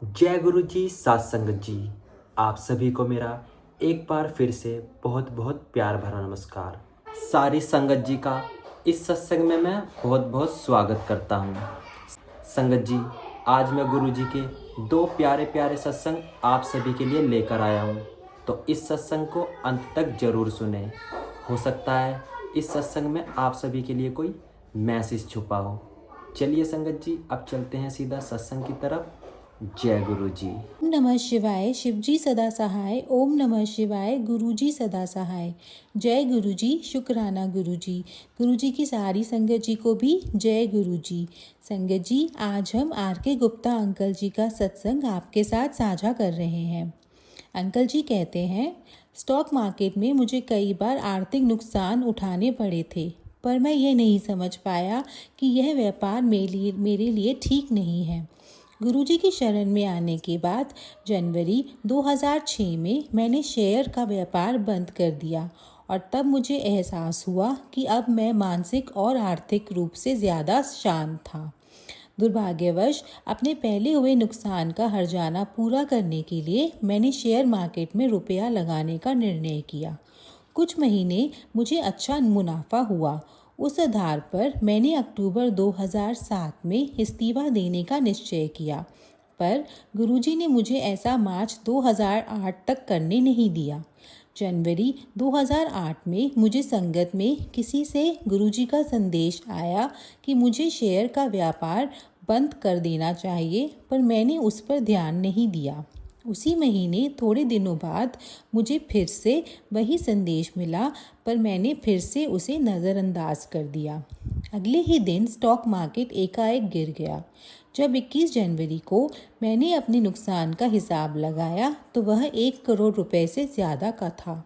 जय गुरु जी, सात संगत जी। आप सभी को मेरा एक बार फिर से बहुत बहुत प्यार भरा नमस्कार। सारी संगत जी का इस सत्संग में मैं बहुत बहुत स्वागत करता हूँ। संगत जी, आज मैं गुरु जी के दो प्यारे प्यारे सत्संग आप सभी के लिए लेकर आया हूँ, तो इस सत्संग को अंत तक जरूर सुने। हो सकता है इस सत्संग में आप सभी के लिए कोई मैसेज छुपा हो। चलिए संगत जी, अब चलते हैं सीधा सत्संग की तरफ। जय गुरु जी। ओम नमः शिवाय। शिवजी सदा सहाय। ओम नमः शिवाय। गुरुजी सदा सहाय। जय गुरुजी। शुक्राना गुरुजी। गुरुजी की सारी संगत जी को भी जय गुरुजी। संगत जी, आज हम R.K. गुप्ता अंकल जी का सत्संग आपके साथ साझा कर रहे हैं। अंकल जी कहते हैं, स्टॉक मार्केट में मुझे कई बार आर्थिक नुकसान उठाने पड़े थे, पर मैं ये नहीं समझ पाया कि यह व्यापार मेरे लिए ठीक नहीं है। गुरुजी की शरण में आने के बाद जनवरी 2006 में मैंने शेयर का व्यापार बंद कर दिया और तब मुझे एहसास हुआ कि अब मैं मानसिक और आर्थिक रूप से ज़्यादा शांत था। दुर्भाग्यवश अपने पहले हुए नुकसान का हर्जाना पूरा करने के लिए मैंने शेयर मार्केट में रुपया लगाने का निर्णय किया। कुछ महीने मुझे अच्छा मुनाफा हुआ। उस आधार पर मैंने अक्टूबर 2007 में इस्तीफा देने का निश्चय किया, पर गुरुजी ने मुझे ऐसा मार्च 2008 तक करने नहीं दिया। जनवरी 2008 में मुझे संगत में किसी से गुरुजी का संदेश आया कि मुझे शेयर का व्यापार बंद कर देना चाहिए, पर मैंने उस पर ध्यान नहीं दिया। उसी महीने थोड़े दिनों बाद मुझे फिर से वही संदेश मिला, पर मैंने फिर से उसे नज़रअंदाज कर दिया। अगले ही दिन स्टॉक मार्केट एकाएक गिर गया। जब 21 जनवरी को मैंने अपने नुकसान का हिसाब लगाया तो वह 1 करोड़ रुपए से ज़्यादा का था।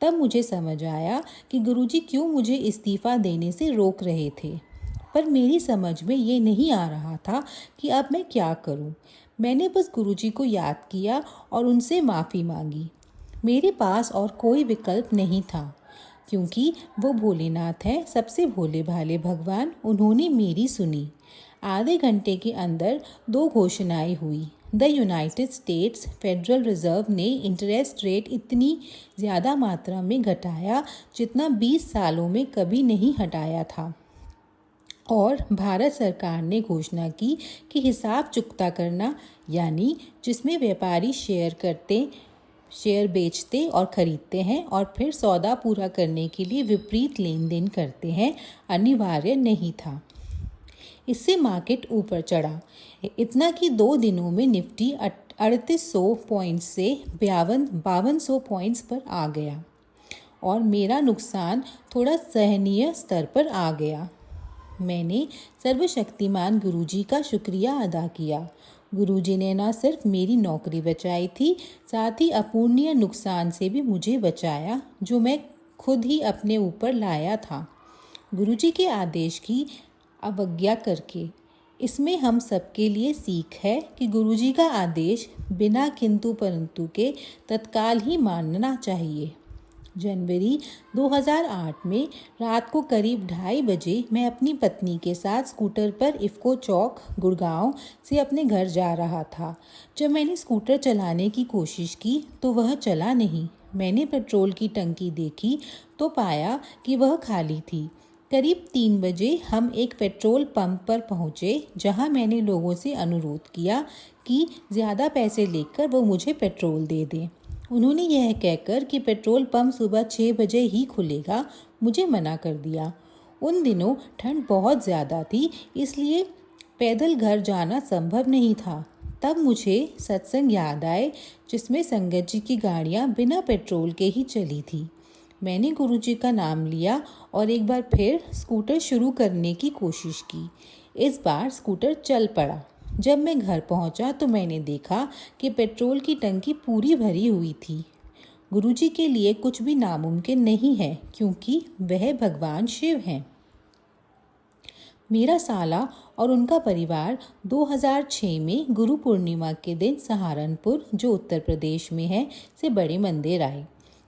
तब मुझे समझ आया कि गुरुजी क्यों मुझे इस्तीफ़ा देने से रोक रहे थे, पर मेरी समझ में ये नहीं आ रहा था कि अब मैं क्या करूं। मैंने बस गुरुजी को याद किया और उनसे माफ़ी मांगी। मेरे पास और कोई विकल्प नहीं था, क्योंकि वो भोलेनाथ हैं, सबसे भोले भाले भगवान। उन्होंने मेरी सुनी। आधे घंटे के अंदर 2 घोषणाएं हुई। The United states federal reserve ने इंटरेस्ट रेट इतनी ज़्यादा मात्रा में घटाया जितना 20 सालों में कभी नहीं हटाया था, और भारत सरकार ने घोषणा की कि हिसाब चुकता करना, यानी जिसमें व्यापारी शेयर बेचते और खरीदते हैं और फिर सौदा पूरा करने के लिए विपरीत लेन देन करते हैं, अनिवार्य नहीं था। इससे मार्केट ऊपर चढ़ा, इतना कि 2 दिनों में निफ्टी 3800 पॉइंट्स से 5200 पॉइंट्स पर आ गया और मेरा नुकसान थोड़ा सहनीय स्तर पर आ गया। मैंने सर्वशक्तिमान गुरुजी का शुक्रिया अदा किया। गुरुजी ने न सिर्फ मेरी नौकरी बचाई थी, साथ ही अपूर्णीय नुकसान से भी मुझे बचाया, जो मैं खुद ही अपने ऊपर लाया था, गुरुजी के आदेश की अवज्ञा करके। इसमें हम सबके लिए सीख है कि गुरुजी का आदेश बिना किंतु परंतु के तत्काल ही मानना चाहिए। जनवरी 2008 में रात को करीब 2:30 बजे मैं अपनी पत्नी के साथ स्कूटर पर इफ़को चौक, गुड़गांव से अपने घर जा रहा था। जब मैंने स्कूटर चलाने की कोशिश की तो वह चला नहीं। मैंने पेट्रोल की टंकी देखी तो पाया कि वह खाली थी। करीब 3 बजे हम एक पेट्रोल पंप पर पहुँचे, जहाँ मैंने लोगों से अनुरोध किया कि ज़्यादा पैसे लेकर वो मुझे पेट्रोल दे दें। उन्होंने यह कहकर कि पेट्रोल पंप सुबह 6 बजे ही खुलेगा, मुझे मना कर दिया। उन दिनों ठंड बहुत ज़्यादा थी, इसलिए पैदल घर जाना संभव नहीं था। तब मुझे सत्संग याद आए, जिसमें संगत जी की गाड़ियाँ बिना पेट्रोल के ही चली थी। मैंने गुरुजी का नाम लिया और एक बार फिर स्कूटर शुरू करने की कोशिश की। इस बार स्कूटर चल पड़ा। जब मैं घर पहुंचा तो मैंने देखा कि पेट्रोल की टंकी पूरी भरी हुई थी। गुरुजी के लिए कुछ भी नामुमकिन नहीं है, क्योंकि वह भगवान शिव हैं। मेरा साला और उनका परिवार 2006 में गुरु पूर्णिमा के दिन सहारनपुर, जो उत्तर प्रदेश में है, से बड़े मंदिर आए।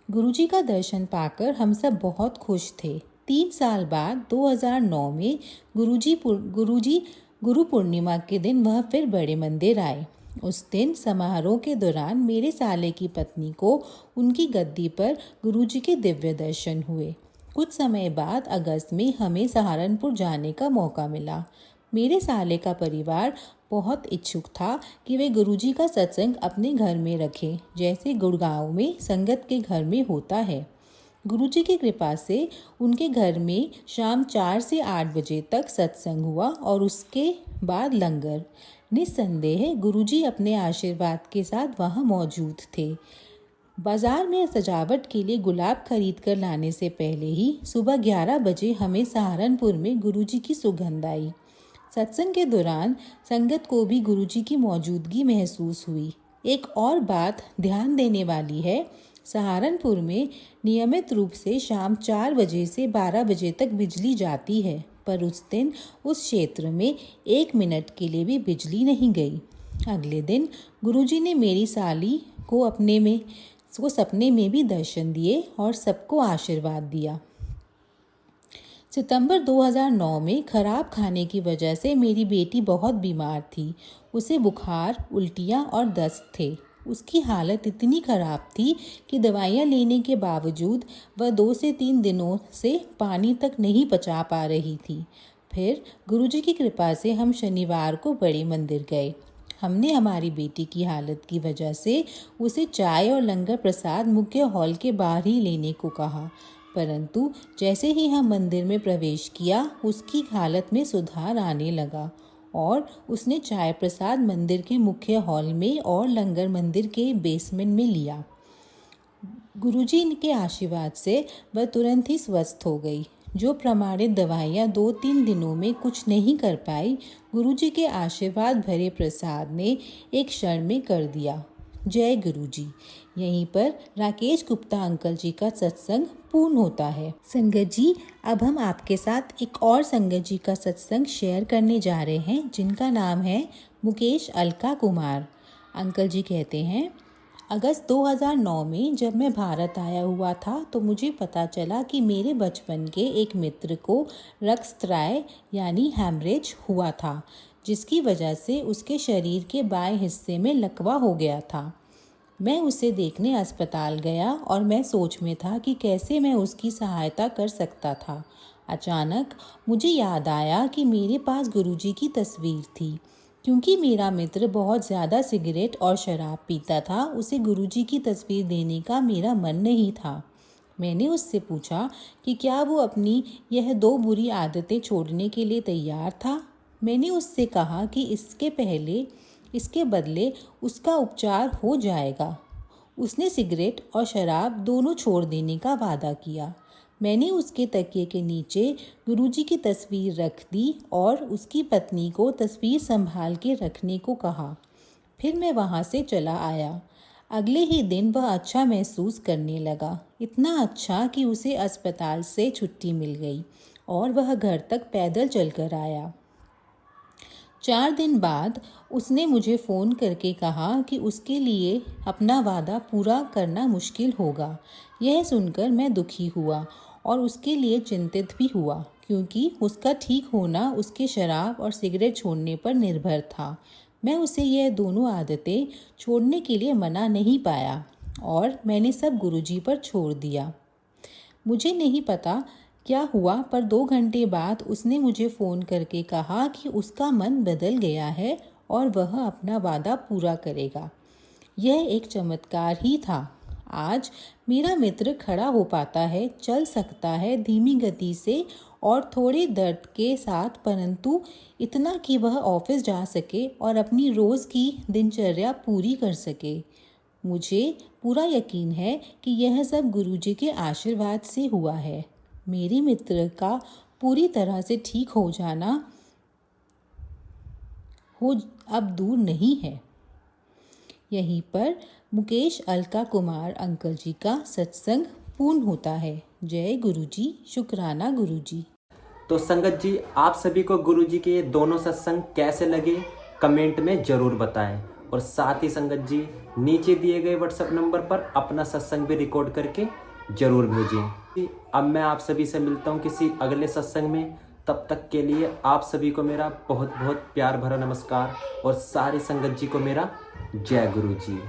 गुरुजी का दर्शन पाकर हम सब बहुत खुश थे। 3 साल बाद 2009 में गुरुजी गुरु पूर्णिमा के दिन वह फिर बड़े मंदिर आए। उस दिन समारोह के दौरान मेरे साले की पत्नी को उनकी गद्दी पर गुरुजी के दिव्य दर्शन हुए। कुछ समय बाद अगस्त में हमें सहारनपुर जाने का मौका मिला। मेरे साले का परिवार बहुत इच्छुक था कि वे गुरुजी का सत्संग अपने घर में रखें, जैसे गुड़गांव में संगत के घर में होता है। गुरुजी की कृपा से उनके घर में शाम 4 से 8 बजे तक सत्संग हुआ और उसके बाद लंगर। निस्संदेह गुरुजी अपने आशीर्वाद के साथ वहाँ मौजूद थे। बाजार में सजावट के लिए गुलाब खरीद कर लाने से पहले ही सुबह 11 बजे हमें सहारनपुर में गुरुजी की सुगंध आई। सत्संग के दौरान संगत को भी गुरुजी की मौजूदगी महसूस हुई। एक और बात ध्यान देने वाली है, सहारनपुर में नियमित रूप से शाम 4 बजे से 12 बजे तक बिजली जाती है, पर उस दिन उस क्षेत्र में 1 मिनट के लिए भी बिजली नहीं गई। अगले दिन गुरुजी ने मेरी साली को सपने में भी दर्शन दिए और सबको आशीर्वाद दिया। सितंबर 2009 में खराब खाने की वजह से मेरी बेटी बहुत बीमार थी। उसे बुखार, उल्टियाँ और दस्त थे। उसकी हालत इतनी खराब थी कि दवाइयाँ लेने के बावजूद वह 2 से 3 दिनों से पानी तक नहीं पचा पा रही थी। फिर गुरुजी की कृपा से हम शनिवार को बड़े मंदिर गए। हमने हमारी बेटी की हालत की वजह से उसे चाय और लंगर प्रसाद मुख्य हॉल के बाहर ही लेने को कहा, परंतु जैसे ही हम मंदिर में प्रवेश किया उसकी हालत में सुधार आने लगा और उसने चाय प्रसाद मंदिर के मुख्य हॉल में और लंगर मंदिर के बेसमेंट में लिया। गुरुजी के आशीर्वाद से वह तुरंत ही स्वस्थ हो गई। जो प्रमाणित दवाइयाँ 2-3 दिनों में कुछ नहीं कर पाई, गुरुजी के आशीर्वाद भरे प्रसाद ने एक क्षण में कर दिया। जय गुरुजी। यहीं पर राकेश गुप्ता अंकल जी का सत्संग पूर्ण होता है। संगत जी, अब हम आपके साथ एक और संगत जी का सत्संग शेयर करने जा रहे हैं, जिनका नाम है मुकेश अलका कुमार। अंकल जी कहते हैं, अगस्त 2009 में जब मैं भारत आया हुआ था तो मुझे पता चला कि मेरे बचपन के एक मित्र को रक्तस्राव यानी हैमरेज हुआ था, जिसकी वजह से उसके शरीर के बाएं हिस्से में लकवा हो गया था। मैं उसे देखने अस्पताल गया और मैं सोच में था कि कैसे मैं उसकी सहायता कर सकता था। अचानक मुझे याद आया कि मेरे पास गुरुजी की तस्वीर थी। क्योंकि मेरा मित्र बहुत ज़्यादा सिगरेट और शराब पीता था, उसे गुरुजी की तस्वीर देने का मेरा मन नहीं था। मैंने उससे पूछा कि क्या वो अपनी यह 2 बुरी आदतें छोड़ने के लिए तैयार था। मैंने उससे कहा कि इसके बदले उसका उपचार हो जाएगा। उसने सिगरेट और शराब दोनों छोड़ देने का वादा किया। मैंने उसके तकिए के नीचे गुरुजी की तस्वीर रख दी और उसकी पत्नी को तस्वीर संभाल के रखने को कहा। फिर मैं वहाँ से चला आया। अगले ही दिन वह अच्छा महसूस करने लगा, इतना अच्छा कि उसे अस्पताल से छुट्टी मिल गई और वह घर तक पैदल चलकर आया। 4 दिन बाद उसने मुझे फ़ोन करके कहा कि उसके लिए अपना वादा पूरा करना मुश्किल होगा। यह सुनकर मैं दुखी हुआ और उसके लिए चिंतित भी हुआ, क्योंकि उसका ठीक होना उसके शराब और सिगरेट छोड़ने पर निर्भर था। मैं उसे यह दोनों आदतें छोड़ने के लिए मना नहीं पाया और मैंने सब गुरुजी पर छोड़ दिया। मुझे नहीं पता क्या हुआ, पर 2 घंटे बाद उसने मुझे फ़ोन करके कहा कि उसका मन बदल गया है और वह अपना वादा पूरा करेगा। यह एक चमत्कार ही था। आज मेरा मित्र खड़ा हो पाता है, चल सकता है धीमी गति से और थोड़े दर्द के साथ, परंतु इतना कि वह ऑफिस जा सके और अपनी रोज़ की दिनचर्या पूरी कर सके। मुझे पूरा यकीन है कि यह सब गुरुजी के आशीर्वाद से हुआ है। मेरे मित्र का पूरी तरह से ठीक हो जाना अब दूर नहीं है। यहीं पर मुकेश अलका कुमार अंकल जी का सत्संग पूर्ण होता है। जय गुरुजी, शुक्राना गुरुजी। तो संगत जी, आप सभी को गुरुजी के ये दोनों सत्संग कैसे लगे कमेंट में ज़रूर बताएं और साथ ही संगत जी नीचे दिए गए व्हाट्सएप नंबर पर अपना सत्संग भी रिकॉर्ड करके ज़रूर भेजें। अब मैं आप सभी से मिलता हूँ किसी अगले सत्संग में। तब तक के लिए आप सभी को मेरा बहुत बहुत प्यार भरा नमस्कार और सारी संगत जी को मेरा जय गुरु जी।